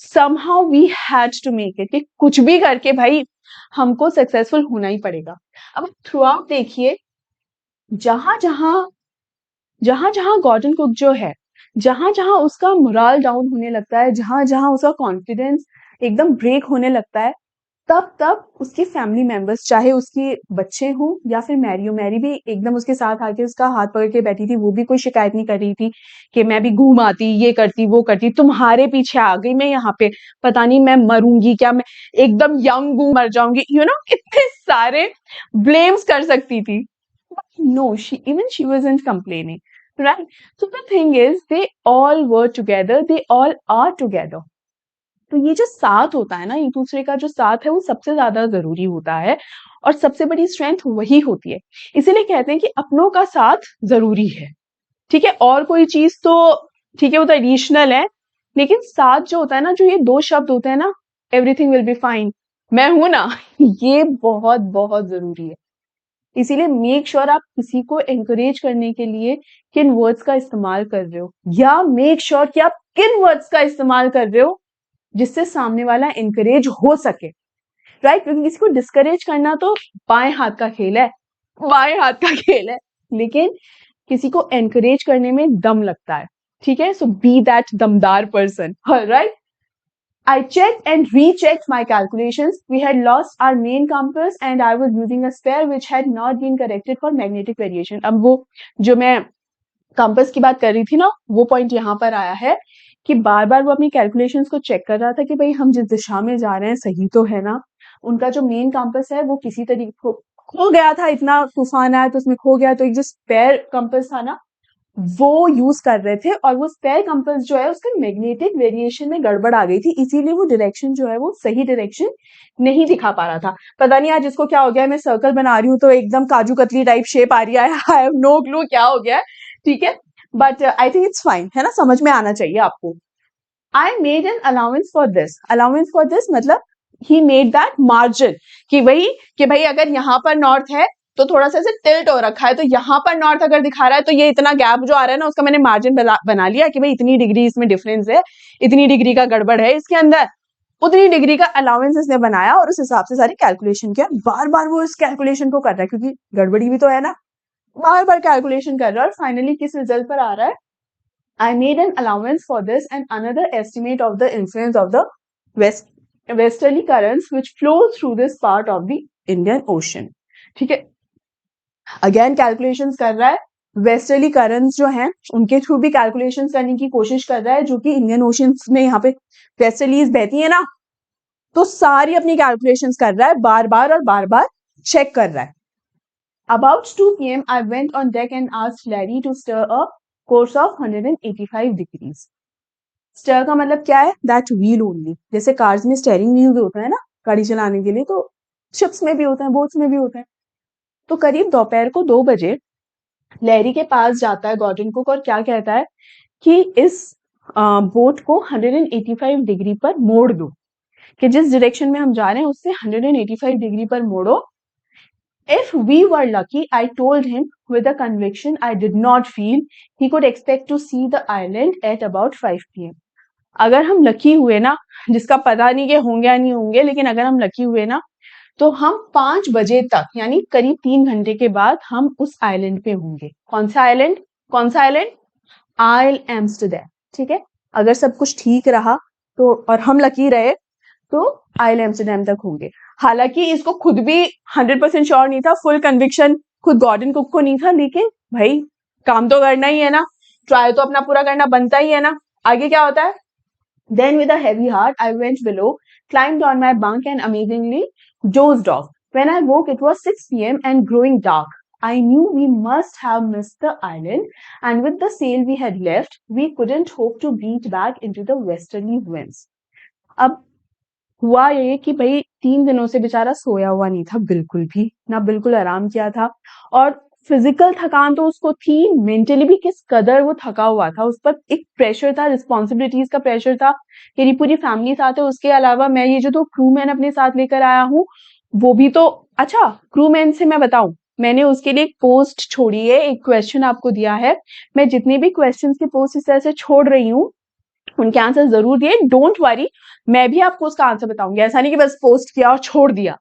somehow we had to make it, कि कुछ भी करके भाई हमको सक्सेसफुल होना ही पड़ेगा। अब थ्रू आउट देखिए, जहां जहां गॉर्डन कुक जो है, जहां जहां उसका मोरल डाउन होने लगता है, जहां जहां उसका कॉन्फिडेंस एकदम ब्रेक होने लगता है, तब तब उसके फैमिली मेंबर्स, चाहे उसके बच्चे हों या फिर मैरी भी एकदम उसके साथ आके उसका हाथ पकड़ के बैठी थी। वो भी कोई शिकायत नहीं कर रही थी कि मैं भी घूम आती, ये करती, वो करती, तुम्हारे पीछे आ गई मैं यहाँ पे, पता नहीं मैं मरूंगी क्या, मैं एकदम यंग हूँ, मर जाऊंगी, इतने सारे ब्लेम्स कर सकती थी। No, she wasn't complaining, right? So the thing is, they all were together, they all are together. तो ये जो साथ होता है ना, एक दूसरे का जो साथ है वो सबसे ज्यादा जरूरी होता है और सबसे बड़ी स्ट्रेंथ वही होती है। इसीलिए कहते हैं कि अपनों का साथ जरूरी है, ठीक है। और कोई चीज तो ठीक है, वो तो एडिशनल है, लेकिन साथ जो होता है ना, जो ये दो शब्द होते हैं ना, एवरीथिंग विल बी फाइन, मैं हूं ना, ये बहुत बहुत जरूरी है। इसीलिए मेक श्योर आप किसी को एंकरेज करने के लिए किन वर्ड्स का इस्तेमाल कर रहे हो, या मेक श्योर कि आप किन वर्ड्स का इस्तेमाल कर रहे हो जिससे सामने वाला एंकरेज हो सके, राइट। क्योंकि किसी को डिस्करेज करना तो बाएं हाथ का खेल है, बाएं हाथ का खेल है, लेकिन किसी को एनकरेज करने में दम लगता है, ठीक है। सो बी दैट दमदार person, right. I checked and rechecked my calculations. We had lost our main compass and I was using a spare which had not been corrected for magnetic variation. अब वो जो मैं कंपास की बात कर रही थी ना, वो पॉइंट यहाँ पर आया है कि बार बार वो अपनी कैलकुलेशंस को चेक कर रहा था कि भाई हम जिस दिशा में जा रहे हैं सही तो है ना। उनका जो मेन कंपास है वो किसी तरीके खो गया था, इतना तूफान आया तो उसमें खो गया, तो एक जो स्पेयर कंपास था ना वो यूज कर रहे थे और वो स्पेयर कंपास जो है उसका मैग्नेटिक वेरिएशन में गड़बड़ आ गई थी, इसीलिए वो डायरेक्शन जो है वो सही डायरेक्शन नहीं दिखा पा रहा था। पता नहीं आज इसको क्या हो गया है, मैं सर्कल बना रही हूँ तो एकदम काजू कतली टाइप शेप आ रही है, आई हैव नो क्लू क्या हो गया है, ठीक है, but I think it's fine, है ना, समझ में आना चाहिए आपको। I made an allowance for this मतलब ही मेड दैट मार्जिन कि भाई अगर यहाँ पर नॉर्थ है तो थोड़ा सा ऐसे टिल्ट हो रखा है, तो यहाँ पर नॉर्थ अगर दिखा रहा है तो ये इतना गैप जो आ रहा है ना उसका मैंने मार्जिन बना लिया कि भाई इतनी डिग्री इसमें डिफरेंस है, इतनी डिग्री का गड़बड़ है इसके अंदर, उतनी डिग्री का अलाउंस इसने बनाया और उस हिसाब से सारी कैलकुलेशन किया। बार बार वो इस कैलकुलेशन को कर रहा है क्योंकि गड़बड़ी भी तो है ना, बार बार कैलकुलेशन कर रहा है और फाइनली किस रिजल्ट पर आ रहा है, I made an allowance for this and another estimate of the influence of the westerly currents which flow through this part of the Indian Ocean. ठीक है, अगेन कैलकुलेशंस कर रहा है, वेस्टर्ली करंट्स जो हैं उनके थ्रू भी कैलकुलेशंस करने की कोशिश कर रहा है, जो कि इंडियन ओशन में यहाँ पे वेस्टर्लीज बहती है ना, तो सारी अपनी कैलकुलेशंस कर रहा है बार बार और बार बार चेक कर रहा है। About 2 p.m. I went on deck and asked Larry to stir a course of 185 degrees. Stir का मतलब क्या है, दैट व्हील ओनली, जैसे कार्स में स्टेयरिंग व्हील होता है ना गाड़ी चलाने के लिए, तो शिप्स में भी होता है, बोट्स में भी होता है। तो करीब दोपहर को 2 बजे लैरी के पास जाता है गॉर्डन कुक और क्या कहता है कि इस बोट को 185 डिग्री पर मोड़ दो, कि जिस डायरेक्शन में हम जा रहे हैं उससे 185 डिग्री पर मोड़ो। If we were lucky, I told him with a conviction I did not feel, he could expect to see the island at about 5 p.m. अगर हम लकी हुए ना, जिसका पता नहीं कि होंगे या नहीं होंगे, लेकिन अगर हम लकी हुए ना तो हम 5 बजे तक यानी करीब 3 घंटे के बाद हम उस आइलैंड पे होंगे। कौन सा आइलैंड? आइल एम्स्टरडैम, ठीक है। अगर सब कुछ ठीक रहा तो और हम लकी रहे तो आइल एम्स्टरडैम तक होंगे। हालांकि इसको खुद भी 100% श्योर नहीं था, फुल कन्विक्शन खुद गॉर्डन कुक को नहीं था, लेकिन भाई काम तो करना ही है ना, ट्राई तो अपना पूरा करना बनता ही है ना। आगे क्या होता है, Then with a heavy heart, I went below, climbed on my bunk and amazingly dozed off. When I woke, it was 6 p.m. and growing dark. I knew we must have missed the island, and with the sail we had left, we couldn't hope to beat back into the westerly winds. अब हुआ ये कि भाई 3 दिनों से बेचारा सोया हुआ नहीं था बिल्कुल भी, ना बिल्कुल आराम किया था, और फिजिकल थकान तो उसको थी, मेंटली भी किस कदर वो थका हुआ था, उस पर एक प्रेशर था, रिस्पॉन्सिबिलिटीज का प्रेशर था, मेरी पूरी फैमिली साथ है, उसके अलावा मैं ये जो 2 क्रू मैन अपने साथ लेकर आया हूँ वो भी तो। अच्छा, क्रू मैन से मैं बताऊं, मैंने उसके लिए एक पोस्ट छोड़ी है, एक क्वेश्चन आपको दिया है, मैं जितने भी क्वेश्चन के पोस्ट इस तरह से छोड़ रही हूँ उनके आंसर जरूर दिए, डोंट वरी, मैं भी आपको उसका आंसर बताऊंगी, ऐसा नहीं कि बस पोस्ट किया और छोड़ दिया।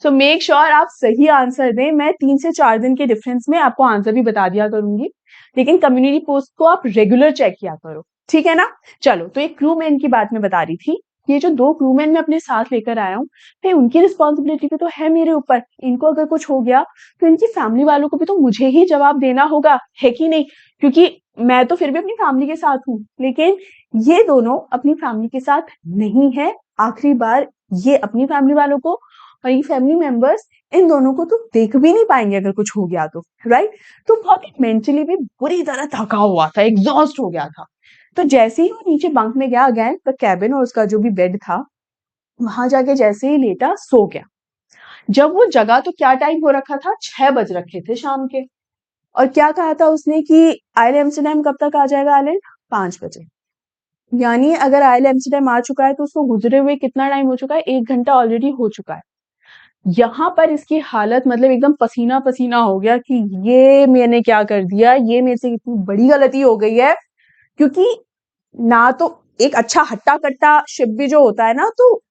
सो मेक श्योर आप सही आंसर दें, मैं 3 से 4 दिन के डिफरेंस में आपको आंसर भी बता दिया करूंगी, लेकिन कम्युनिटी पोस्ट को आप रेगुलर चेक किया करो, ठीक है ना। चलो, तो एक क्रू मैन की बात मैं बता रही थी, ये जो 2 क्रू मैन मैं अपने साथ लेकर आया हूँ, भाई उनकी रिस्पॉन्सिबिलिटी भी तो है मेरे ऊपर, इनको अगर कुछ हो गया तो इनकी फैमिली वालों को भी तो मुझे ही जवाब देना होगा, है कि नहीं, क्योंकि मैं तो फिर भी अपनी फैमिली के साथ हूँ, लेकिन ये दोनों अपनी फैमिली के साथ नहीं है। आखिरी बार ये अपनी फैमिली वालों को और ये फैमिली मेंबर्स इन दोनों को तो देख भी नहीं पाएंगे अगर कुछ हो गया तो, राइट। तो बहुत मेंटली भी बुरी तरह थका हुआ था, एग्जॉस्ट हो गया था। तो जैसे ही वो नीचे बंक में गया, अगेन द कैबिन और उसका जो भी बेड था, वहां जाके जैसे ही लेटा सो गया। जब वो जगा तो क्या टाइम हो रखा था, 6 बज रखे थे शाम के, और क्या कहा था उसने कि आइल एम्स्टरडैम कब तक आ जाएगा आइलैंड, 5 बजे। यानी अगर आइल एम्स्टरडैम आ चुका है तो उसको गुजरे हुए कितना टाइम हो चुका है, 1 घंटा ऑलरेडी हो चुका है। यहाँ पर इसकी हालत मतलब एकदम पसीना पसीना हो गया कि ये मैंने क्या कर दिया, ये मेरे से कितनी बड़ी गलती हो गई है, क्योंकि ना तो एक अच्छा हट्टा कट्टा शिप भी जो होता है ना, तो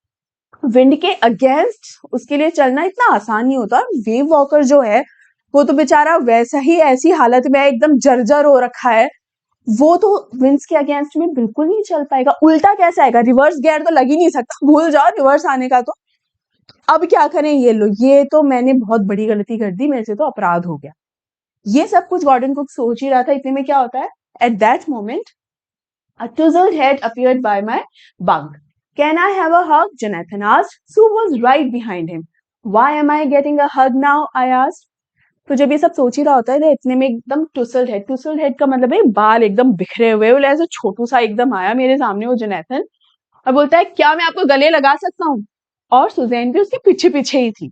विंड के अगेंस्ट उसके लिए चलना इतना आसान नहीं होता। वेव वॉकर जो है वो तो बेचारा वैसा ही ऐसी हालत में एकदम जर्जर हो रखा है, वो तो विंड्स के अगेंस्ट में बिल्कुल नहीं चल पाएगा, उल्टा कैसे आएगा, रिवर्स गियर तो लग ही नहीं सकता, भूल जाओ रिवर्स आने का। तो अब क्या करें, ये लो, ये तो मैंने बहुत बड़ी गलती कर दी, मेरे से तो अपराध हो गया। ये सब कुछ गॉर्डन कुक सोच ही रहा था, इतने में क्या होता है, at that moment a tousled head appeared by my bunk. Can I have a hug? Jonathan asked. Sue was right behind him. Why am I getting a hug now? I asked. तो जब ये सब सोच ही रहा होता है तो इतने में एकदम टुसल्ड हेड का मतलब है बाल एकदम बिखरे हुए, वो ऐसे छोटू सा एकदम आया मेरे सामने, वो जोनाथन, और बोलता है क्या मैं आपको गले लगा सकता हूँ। और सुजैन भी उसके पीछे पीछे ही थी।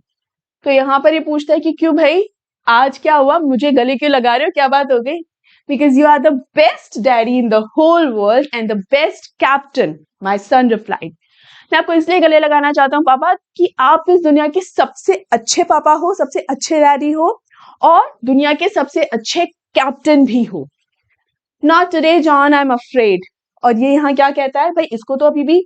तो यहाँ पर ये पूछता है कि क्यों भाई, आज क्या हुआ, मुझे गले क्यों लगा रहे हो, क्या बात हो गई? Because you are the best daddy in the whole world and the best captain, my son replied. मैं आपको इसलिए गले लगाना चाहता हूँ पापा कि आप इस दुनिया के सबसे अच्छे पापा हो, सबसे अच्छे डैडी हो, और दुनिया के सबसे अच्छे कैप्टन भी हो। Not today, John, I'm afraid. और ये यहाँ क्या कहता है भाई, इसको तो अभी भी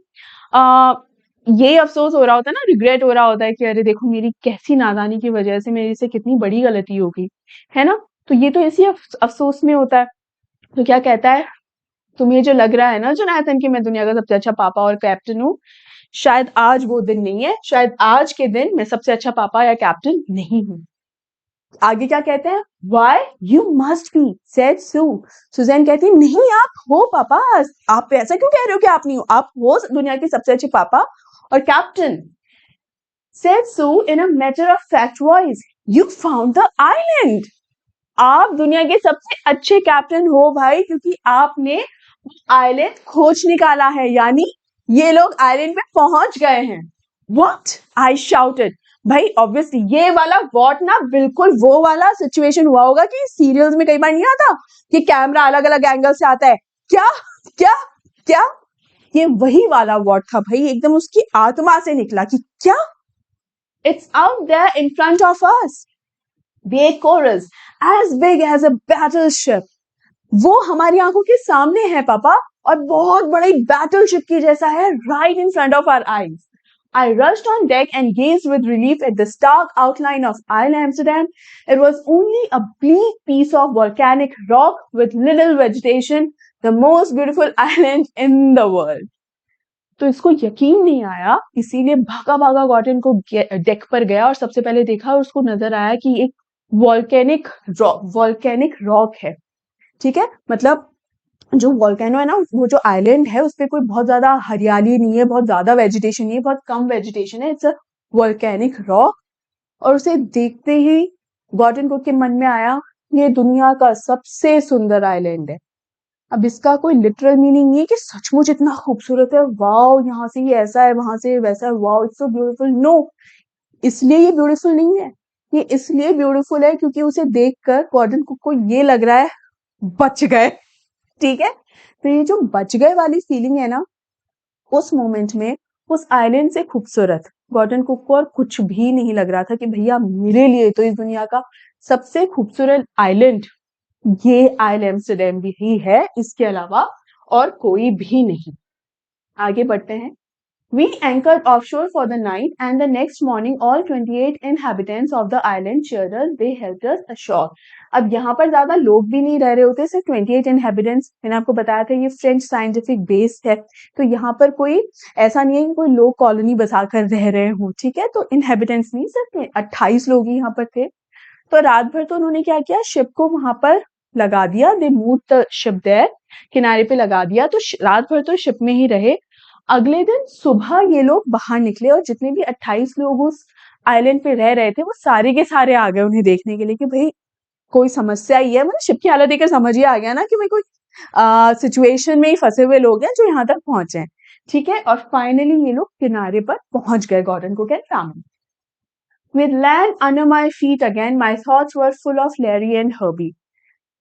ये अफसोस हो रहा होता है ना, रिग्रेट हो रहा होता है कि अरे देखो मेरी कैसी नादानी की वजह से मेरे से कितनी बड़ी गलती हो गई, है ना। तो ये तो इसी अफसोस में होता है। तो क्या कहता है, तुम्हें जो लग रहा है ना जोनाथन कि मैं दुनिया का सबसे अच्छा पापा और कैप्टन हूँ, शायद आज वो दिन नहीं है, शायद आज के दिन मैं सबसे अच्छा पापा या कैप्टन नहीं हूँ। आगे क्या कहते हैं, Why you must be, said Sue. Susan कहती है नहीं आप हो पापा, आप ऐसा क्यों कह रहे हो कि आप नहीं हो, आप हो दुनिया के सबसे अच्छे पापा और captain. Said Sue in a matter of fact voice. You found the island. आप दुनिया के सबसे अच्छे कैप्टन हो भाई, क्योंकि आपने आइलैंड खोज निकाला है, यानी ये लोग आइलैंड पे पहुंच गए हैं। What? I shouted. भाई ऑब्वियसली ये वाला वॉट ना बिल्कुल वो वाला सिचुएशन हुआ होगा कि सीरियल्स में कई बार नहीं आता कि कैमरा अलग अलग एंगल से आता है, क्या क्या क्या, ये वही वाला वॉट था भाई, एकदम उसकी आत्मा से निकला कि क्या। It's out there in front of us. Big chorus, as big as a battleship. वो हमारी आंखों के सामने है पापा, और बहुत बड़ी बैटलशिप की जैसा है, right in front of our eyes. I rushed on deck and gazed with relief at the stark outline of Isle Amsterdam. It was only a bleak piece of volcanic rock with little vegetation, the most beautiful island in the world. तो इसको यकीन नहीं आया, इसीलिए भागा भागा Gordon को deck पर गया और सबसे पहले देखा और उसको नजर आया कि एक वॉल्केनिक रॉक है। ठीक है, मतलब जो वॉल्केनो है ना, वो जो आइलैंड है उस पे कोई बहुत ज्यादा हरियाली नहीं है, बहुत ज्यादा वेजिटेशन नहीं है, बहुत कम वेजिटेशन है, इट्स अ वॉल्केनिक रॉक। और उसे देखते ही गॉर्डन को के मन में आया, ये दुनिया का सबसे सुंदर आइलैंड है। अब इसका कोई लिटरल मीनिंग नहीं है कि सचमुच इतना खूबसूरत है, वाओ यहाँ से ये ऐसा है, वहां से वैसा है, wow it's so beautiful, no. इसलिए ये ब्यूटीफुल नहीं है, ये इसलिए ब्यूटीफुल है क्योंकि उसे देखकर गॉर्डन कुक को ये लग रहा है बच गए। ठीक है, तो ये जो बच गए वाली फीलिंग है ना, उस मोमेंट में उस आइलैंड से खूबसूरत गॉर्डन कुक को और कुछ भी नहीं लग रहा था कि भैया मेरे लिए तो इस दुनिया का सबसे खूबसूरत आइलैंड ये आइल एम्स्टरडैम भी ही है, इसके अलावा और कोई भी नहीं। आगे बढ़ते हैं। We anchored offshore for the night, and the next morning, all 28 inhabitants of the island cheered us. They helped us ashore. अब यहाँ पर ज्यादा लोग भी नहीं रह रहे होते, सिर्फ 28 inhabitants। मैंने आपको बताया था ये फ्रेंच साइंटिफिक बेस है, तो यहाँ पर कोई ऐसा नहीं है कि कोई लोग कॉलोनी बसाकर रह रहे हों। ठीक है, तो inhabitants नहीं, सिर्फ 28 लोग ही यहाँ पर थे। तो रात भर तो उन्होंने क्या किया, शिप को वहां पर लगा दिया, they move the ship there, किनारे पे लगा दिया, तो रात भर तो शिप में ही रहे। अगले दिन सुबह ये लोग बाहर निकले और जितने भी 28 लोग उस आइलैंड पे रह रहे थे वो सारे के सारे आ गए उन्हें देखने के लिए कि भाई कोई समस्या ही है, मतलब शिप की हालत देखकर समझ ही आ गया ना कि भाई कोई सिचुएशन में ही फंसे हुए लोग हैं जो यहाँ तक पहुंचे हैं। ठीक है, और फाइनली ये लोग किनारे पर पहुंच गए, Gordon Cook and family. With land under my feet again, my thoughts were full of Larry and Herbie.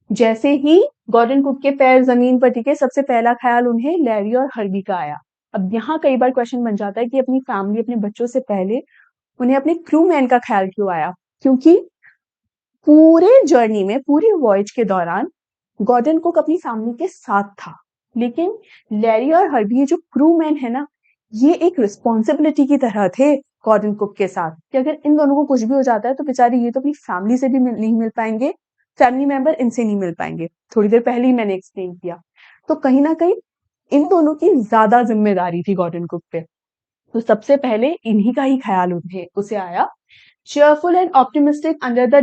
जैसे ही गॉर्डन कुक के पैर जमीन पर टिके, सबसे पहला ख्याल उन्हें लैरी और हर्बी का आया। अब यहाँ कई बार क्वेश्चन बन जाता है कि अपनी फैमिली, अपने बच्चों से पहले उन्हें अपने क्रू मैन का ख्याल क्यों आया, क्योंकि पूरे जर्नी में, पूरी वॉयज के दौरान गॉर्डन कुक अपनी फैमिली के साथ था, लेकिन लैरी और हर्बी ये जो क्रू मैन है ना, ये एक रिस्पॉन्सिबिलिटी की तरह थे गॉर्डन कुक के साथ, कि अगर इन दोनों को कुछ भी हो जाता है तो बेचारे ये तो अपनी फैमिली से भी नहीं मिल पाएंगे फैमिली मेंबर इनसे नहीं मिल पाएंगे, थोड़ी देर पहले ही मैंने एक्सप्लेन किया। तो कहीं ना कहीं इन दोनों की ज्यादा जिम्मेदारी थी गॉर्डन कुक पे। तो सबसे पहले इन्हीं का ही ख्याल उसे आया। cheerful and optimistic under the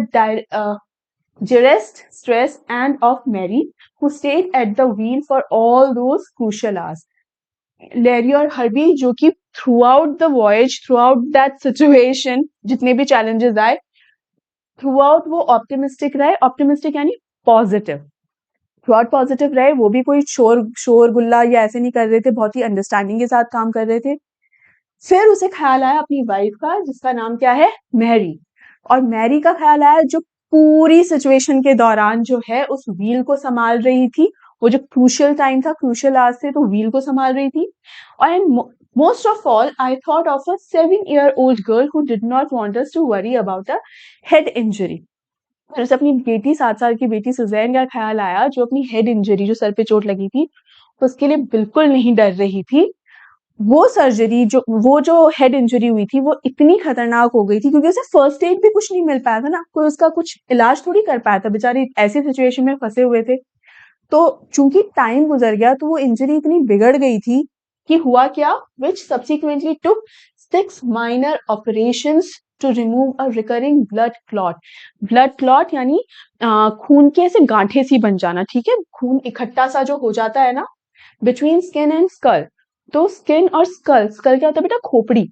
duress, stress, and of Mary, who stayed at the wheel for all those crucial hours. Larry और हर्बी जो कि through out the voyage, through out that situation, जितने भी चैलेंजेस आए, थ्रू आउट वो optimistic रहे। Optimistic यानी positive, through out positive रहे। वो भी कोई शोर गुल्ला या ऐसे नहीं कर रहे थे, बहुत ही अंडरस्टैंडिंग के साथ काम कर रहे थे। फिर उसे ख्याल आया अपनी वाइफ का, जिसका नाम क्या है, मैरी। और मैरी का ख्याल आया जो पूरी सिचुएशन के दौरान जो है उस व्हील को संभाल रही थी। वो जो क्रूशियल टाइम था, क्रूशियल आज से, तो व्हील को संभाल रही थी। और most of all, I thought of a 7-year-old girl who did not want us to worry about a head injury. फिर उसे अपनी बेटी, 7 साल की बेटी सुजैन का ख्याल आया, जो अपनी हेड इंजरी, जो सर पे चोट लगी थी, उसके लिए बिल्कुल नहीं डर रही थी। वो सर्जरी, वो जो हेड इंजरी हुई थी, वो इतनी खतरनाक हो गई थी क्योंकि उसे फर्स्ट एड भी कुछ नहीं मिल पाया था ना, कोई उसका कुछ इलाज थोड़ी कर पाया था, बेचारी ऐसी सिचुएशन में फंसे हुए थे। तो चूंकि टाइम गुजर गया तो वो इंजरी इतनी बिगड़ गई थी कि हुआ क्या, which subsequently took 6 minor operations to remove a recurring blood clot. blood clot यानी खून के ऐसे गांठे सी बन जाना, ठीक है, खून इकट्ठा सा जो हो जाता है ना बिटवीन स्किन एंड स्कल। तो स्किन और स्कल, स्कल क्या होता है बेटा, खोपड़ी।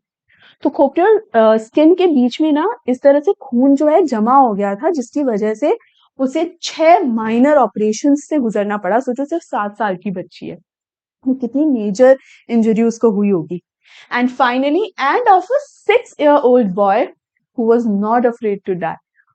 तो खोपड़ी और स्किन के बीच में ना इस तरह से खून जो है जमा हो गया था, जिसकी वजह से उसे 6 माइनर ऑपरेशन से गुजरना पड़ा। सोचो सिर्फ 7 साल की बच्ची है, तो कितनी मेजर इंजरी उसको हुई होगी। And finally end of a 6-year-old boy who was not afraid to die.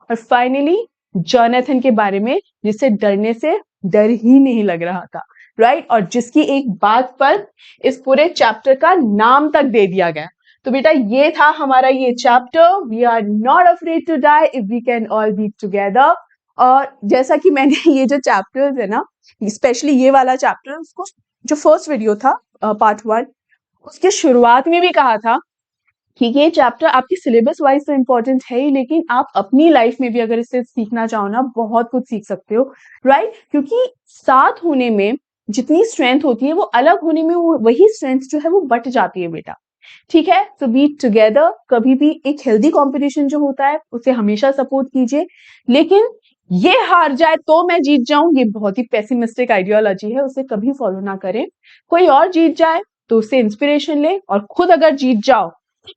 और फाइनली जोनाथन के बारे में, जिसे डरने से डर ही नहीं लग रहा था, राइट, और जिसकी एक बात पर इस पूरे चैप्टर का नाम तक दे दिया गया। तो बेटा ये था हमारा ये chapter, we are not afraid to die if we can all be together. और जैसा कि मैंने ये जो चैप्टर्स है ना, स्पेशली ये वाला चैप्टर, उसको जो फर्स्ट वीडियो था पार्ट 1, उसके शुरुआत में भी कहा था कि ये चैप्टर आपकी सिलेबस वाइज तो इम्पोर्टेंट है ही, लेकिन आप अपनी लाइफ में भी अगर इससे सीखना चाहो ना, बहुत कुछ सीख सकते हो, राइट। क्योंकि साथ होने में जितनी स्ट्रेंथ होती है, वो अलग होने में वो वही स्ट्रेंथ जो है वो बट जाती है बेटा, ठीक है। सो बी टुगेदर। कभी भी एक हेल्दी कंपटीशन जो होता है उसे हमेशा सपोर्ट कीजिए, लेकिन ये हार जाए तो मैं जीत जाऊं, ये बहुत ही पेसिमिस्टिक आइडियोलॉजी है, उसे कभी फॉलो ना करें। कोई और जीत जाए तो उससे इंस्पिरेशन ले, और खुद अगर जीत जाओ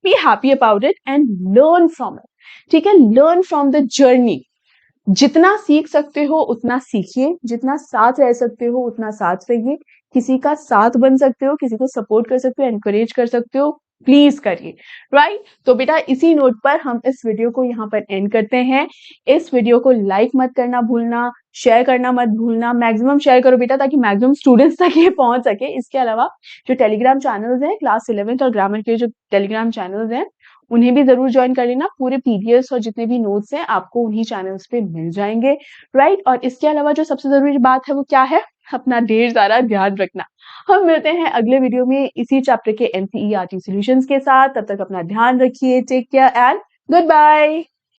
be happy about it and learn from it, ठीक है। Learn from the journey. जितना सीख सकते हो उतना सीखिए, जितना साथ रह सकते हो उतना साथ रहिए, किसी का साथ बन सकते हो, किसी को सपोर्ट कर सकते हो, एनकरेज कर सकते हो, प्लीज करिए, राइट। तो बेटा इसी नोट पर हम इस वीडियो को यहाँ पर एंड करते हैं। इस वीडियो को लाइक मत करना भूलना, शेयर करना मत भूलना, मैक्सिमम शेयर करो बेटा, ताकि मैक्सिमम स्टूडेंट्स तक ये पहुंच सके। इसके अलावा जो टेलीग्राम चैनल्स हैं, क्लास 11th और ग्रामर के जो टेलीग्राम चैनल्स हैं, उन्हें भी जरूर ज्वाइन कर लेना। पूरे पीडीएफ्स और जितने भी नोट्स हैं आपको उन्हीं चैनल्स पे मिल जाएंगे, राइट। और इसके अलावा जो सबसे जरूरी बात है वो क्या है, अपना ढेर सारा ध्यान रखना। हम मिलते हैं अगले वीडियो में इसी चैप्टर के एनसीईआरटी सॉल्यूशंस के साथ। तब तक अपना ध्यान रखिए, take care and good bye.